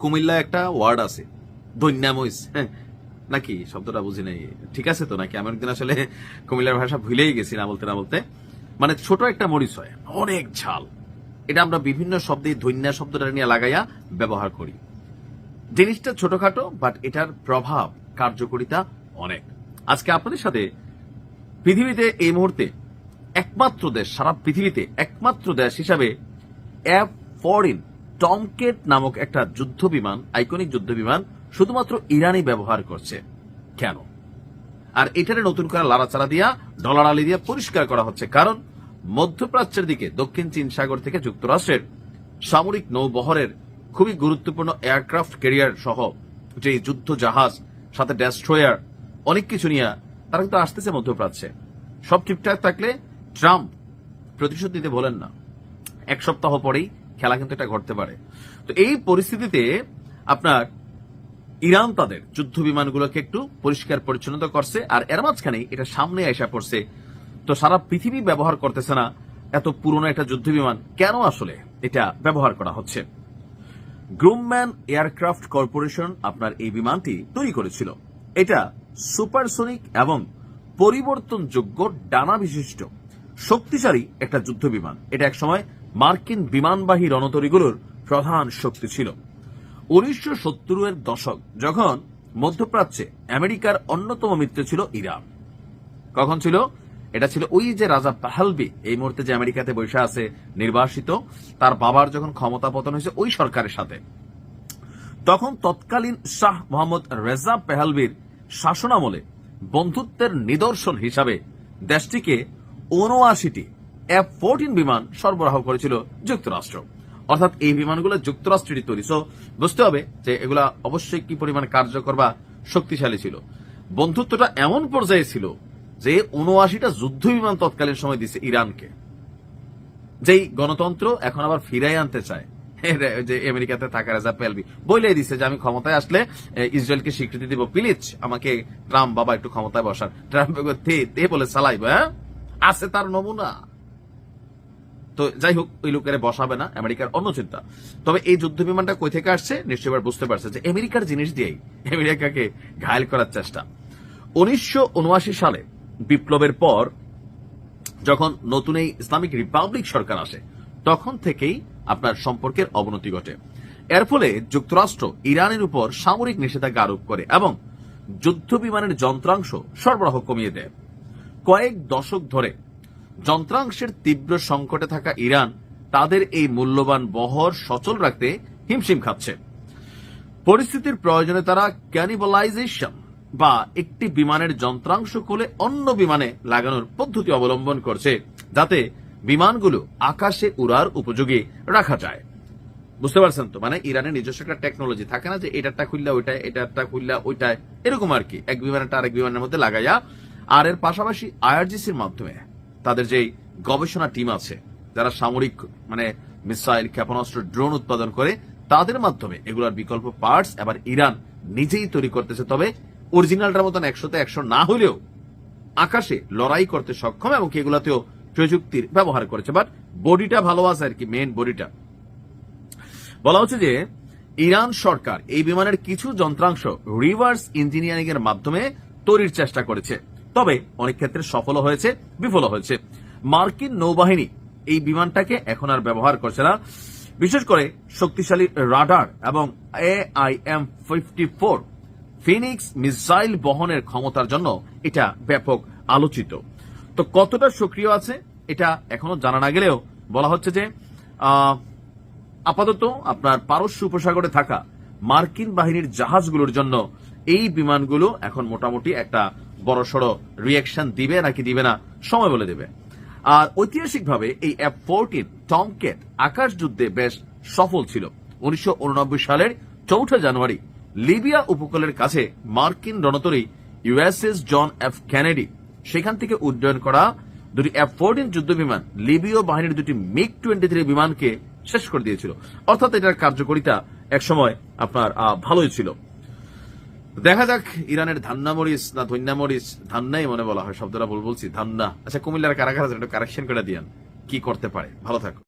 কুমিল্লা একটা ওয়ার্ড আছে দৈন্যামইস, নাকি শব্দটা বুঝি নাই, ঠিক আছে তো নাকি? আমি একদিন আসলে কুমিল্লার ভাষা ভুলেই গেছি না বলতে না বলতে। মানে ছোট একটা মরিচ হয়, অনেক ঝাল। এটা আমরা বিভিন্ন শব্দে ধৈন্যা শব্দটা নিয়ে লাগাইয়া ব্যবহার করি। জিনিসটা ছোটখাটো, বাট এটার প্রভাব কার্যকরিতা অনেক। আজকে আপনাদের সাথে পৃথিবীতে এই মুহূর্তে একমাত্র দেশ, সারা পৃথিবীতে একমাত্র দেশ হিসাবে F-14 টমকেট নামক একটা যুদ্ধ বিমান, আইকনিক যুদ্ধ বিমান শুধুমাত্র ইরানই ব্যবহার করছে। কেন? আর এটারে নতুন করে লাড়াচাড়া দিয়া ডলার আলি দিয়ে পরিষ্কার করা হচ্ছে, কারণ মধ্যপ্রাচ্যের দিকে দক্ষিণ চীন সাগর থেকে যুক্তরাষ্ট্রের সামরিক নৌবহরের খুবই গুরুত্বপূর্ণ এয়ারক্রাফট ক্যারিয়ার সহ যে যুদ্ধ জাহাজ, সাথে ডেস্ট্রয়ার, অনেক কিছু নিয়ে তারা কিন্তু আসতেছে মধ্যপ্রাচ্যে। সব ঠিকঠাক থাকলে ট্রাম্প প্রতিশোধ নিতে বলেন না, এক সপ্তাহ পরেই খেলা কিন্তু এটা ঘটতে পারে। তো এই পরিস্থিতিতে আপনার ইরান তাদের যুদ্ধ বিমানগুলোকে একটু পরিষ্কার পরিচ্ছন্নতা করছে, আর এর মাঝখানে এটা সামনে আসা পড়ছে। তো সারা পৃথিবী ব্যবহার করতেছে না এত পুরনো একটা যুদ্ধ বিমান, কেন আসলে এটা ব্যবহার করা হচ্ছে? গ্রুমম্যান এয়ারক্রাফট কর্পোরেশন আপনার এই বিমানটি তৈরি করেছিল। এটা সুপারসোনিক এবং পরিবর্তনযোগ্য ডানা বিশিষ্ট শক্তিশালী একটা যুদ্ধ বিমান। এটা একসময় মার্কিন বিমানবাহী রণতরীগুলোর প্রধান শক্তি ছিল। 1970-এর দশক, যখন মধ্যপ্রাচ্যে আমেরিকার অন্যতম মিত্র ছিল ইরান। কখন ছিল এটা? ছিল ওই যে রাজা পাহলভি এই মুহূর্তে যে আমেরিকাতে বসে আছে নির্বাসিত, তার বাবার যখন ক্ষমতা পতন হয়েছে ওই সরকারের সাথে, তখন তৎকালীন শাহ মোহাম্মদ রেজা পেহলভির শাসনামলে বন্ধুত্বের নিদর্শন হিসাবে দেশটিকে 79টি F-14 বিমান সরবরাহ করেছিল যুক্তরাষ্ট্র। অর্থাৎ এই বিমানগুলো যুক্তরাষ্ট্রেরই তৈরি। সো বুঝতে হবে যে এগুলা অবশ্যই কি পরিমাণ কার্যকর বা শক্তিশালী ছিল। বন্ধুত্বটা এমন পর্যায়ে ছিল যে 79টা যুদ্ধ বিমান তৎকালীন সময় দিছে ইরানকে, যেই গণতন্ত্র এখন আবার ফিরাই আনতে চায়। যে আমেরিকাতে থাকা রেজা পেহলভি বলেই দিছে যে আমি ক্ষমতায় আসলে ইসরায়েলকে স্বীকৃতি দিব, প্লিজ আমাকে ট্রাম্প বাবা একটু ক্ষমতায় বসার। ট্রাম্প তে বলে চালাইব, হ্যাঁ আছে তার নমুনা। তো যাই হোক, ওই লোকের বসাবে না, আমেরিকার অন্য চিন্তা। তবে এই যুদ্ধ বিমানটা কই থেকে আসছে নিশ্চয়ই এবার বুঝতে পারছে যে আমেরিকার জিনিস দিয়েই আমেরিকাকে ঘায়েল করার চেষ্টা। 1979 সালে বিপ্লবের পর যখন নতুন এই ইসলামিক রিপাবলিক সরকার আসে, তখন থেকেই আপনার সম্পর্কের অবনতি ঘটে। এর ফলে যুক্তরাষ্ট্র ইরানের উপর সামরিক নিষেধাজ্ঞা আরোপ করে এবং যুদ্ধ বিমানের যন্ত্রাংশ সরবরাহ কমিয়ে দেয়। কয়েক দশক ধরে যন্ত্রাংশের তীব্র সংকটে থাকা ইরান তাদের এই মূল্যবান বহর সচল রাখতে হিমশিম খাচ্ছে। পরিস্থিতির প্রয়োজনে তারা ক্যানিবালাইজেশন বা একটি বিমানের যন্ত্রাংশ খুলে অন্য বিমানে লাগানোর পদ্ধতি অবলম্বন করছে, যাতে বিমানগুলো আকাশে উড়ার উপযোগী রাখা যায়। বুঝতে পারছেন তো? মানে ইরানের নিজস্ব একটা টেকনোলজি থাকে না, যে এটারটা খুললা ওইটায়, এটারটা খুললা ওইটায়, এরকম আর কি, এক বিমানটা আরেক বিমানের মধ্যে লাগাইয়া। আর এর পাশাপাশি IRGCর মাধ্যমে তাদের যে গবেষণা টিম আছে, যারা সামরিক মানে মিসাইল, ক্ষেপণাস্ত্র, ড্রোন উৎপাদন করে, তাদের মাধ্যমে এগুলোর বিকল্প পার্টস এবার ইরান নিজেই তৈরি করতেছে। তবে অরিজিনালটার মতন 100তে 100 না হলেও আকাশে লড়াই করতে সক্ষম, এবং এগুলাতেও প্রযুক্তির ব্যবহার করেছে। বাট বডিটা ভালো আছে আর কি, মেইন বডিটা। বলা হচ্ছে যে ইরান সরকার এই বিমানের কিছু যন্ত্রাংশ রিভার্স ইঞ্জিনিয়ারিং এর মাধ্যমে তৈরির চেষ্টা করেছে, তবে অনেক ক্ষেত্রে সফল হয়েছে, বিফল হয়েছে। মার্কিন নৌবাহিনী এই বিমানটাকে এখন আর ব্যবহার করছে না, বিশেষ করে শক্তিশালী রাডার এবং AIM-54 ফিনিক্স মিসাইল বহনের ক্ষমতার জন্য এটা ব্যাপক আলোচিত। তো কতটা সক্রিয় আছে এটা এখনো জানা না গেলেও বলা হচ্ছে যে আপাতত আপনার পারস্য উপসাগরে থাকা মার্কিন বাহিনীর জাহাজগুলোর জন্য এই বিমানগুলো এখন মোটামুটি একটা বড়সড় রিয়াকশন দিবে নাকি দিবে না, সময় বলে দেবে। আর ঐতিহাসিকভাবে এই F-14 টমকেট আকাশ যুদ্ধে বেশ সফল ছিল। 1989 সালের 4 জানুয়ারি লিবিয়া উপকূলের কাছে মার্কিন রণতরী USS জন এফ কেনেডি সেখান থেকে উড্ডয়ন করা দুটি F-14 যুদ্ধ বিমান লিবীয় বাহিনীর দুটি MiG-23 বিমানকে শেষ করে দিয়েছিল। অর্থাৎ এটার কার্যকারিতা একসময় আপনার ভালোই ছিল। দেখা যাক ইরানের ধান্না মরিচ না ধন্যা মরিচ, ধান্নাই মনে বলা হয়, শব্দটা বলছি ধান্না। আচ্ছা, কুমিল্লার কারাগার একটু কারেকশন করে দিয়ান, কি করতে পারে। ভালো থাকো।